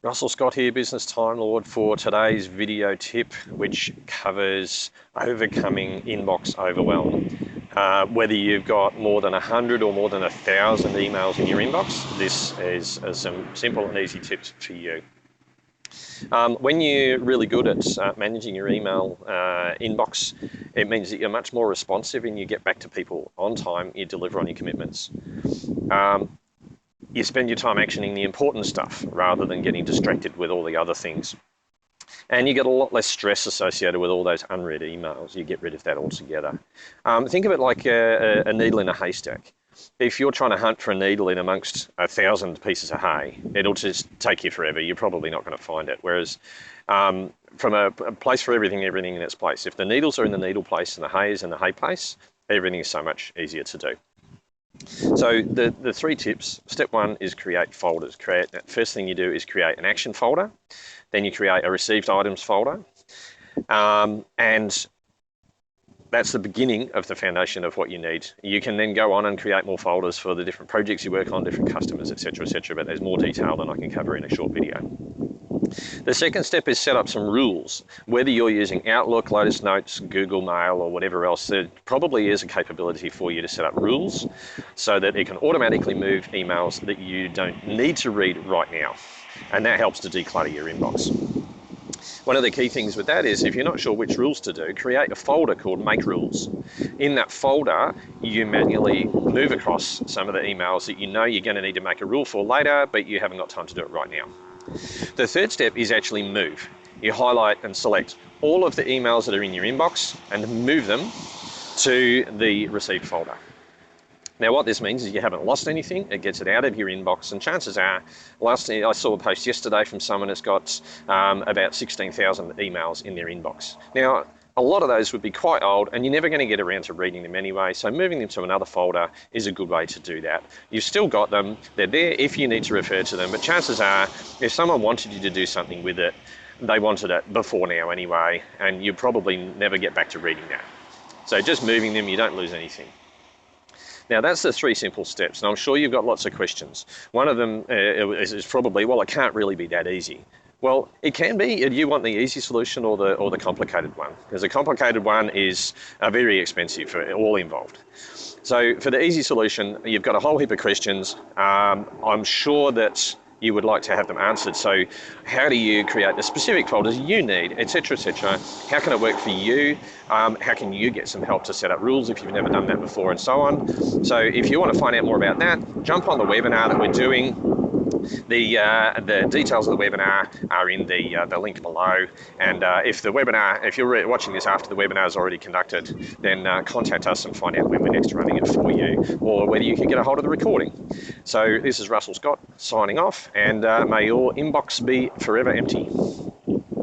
Russell Scott here, Business Time Lord, for today's video tip, which covers overcoming inbox overwhelm. Whether you've got more than 100 or more than 1,000 emails in your inbox, this is some simple and easy tips for you. When you're really good at managing your email inbox, it means that you're much more responsive and you get back to people on time, you deliver on your commitments. You spend your time actioning the important stuff rather than getting distracted with all the other things. And you get a lot less stress associated with all those unread emails. You get rid of that altogether. Think of it like a needle in a haystack. If you're trying to hunt for a needle in amongst 1,000 pieces of hay, it'll just take you forever. You're probably not going to find it. Whereas from a place for everything in its place. If the needles are in the needle place and the hay is in the hay place, everything is so much easier to do. So the three tips. Step one is create folders. First thing you do is create an action folder. Then you create a received items folder. And that's the beginning of the foundation of what you need. You can then go on and create more folders for the different projects you work on, different customers, etc., but there's more detail than I can cover in a short video. The second step is set up some rules. Whether you're using Outlook, Lotus Notes, Google Mail, or whatever else, there probably is a capability for you to set up rules so that it can automatically move emails that you don't need to read right now. And that helps to declutter your inbox. One of the key things with that is if you're not sure which rules to do, create a folder called Make Rules. In that folder, you manually move across some of the emails that you know you're going to need to make a rule for later, but you haven't got time to do it right now. The third step is actually move. You highlight and select all of the emails that are in your inbox and move them to the received folder. Now what this means is you haven't lost anything, it gets it out of your inbox, and chances are, I saw a post yesterday from someone that's got about 16,000 emails in their inbox. Now, a lot of those would be quite old and you're never going to get around to reading them anyway, so moving them to another folder is a good way to do that. You've still got them, they're there if you need to refer to them, but chances are if someone wanted you to do something with it, they wanted it before now anyway, and you probably never get back to reading that. So just moving them, you don't lose anything. Now that's the three simple steps, and I'm sure you've got lots of questions. One of them is probably, well, it can't really be that easy. Well, it can be. Do you want the easy solution or the complicated one? Because the complicated one is very expensive for all involved. So for the easy solution, you've got a whole heap of questions. I'm sure that you would like to have them answered. So how do you create the specific folders you need, etc., etc.? How can it work for you? How can you get some help to set up rules if you've never done that before, and so on? So if you want to find out more about that, jump on the webinar that we're doing. The details of the webinar are in the link below, and if you're watching this after the webinar is already conducted, then contact us and find out when we're next running it for you, or whether you can get a hold of the recording. So this is Russell Scott signing off, and may your inbox be forever empty.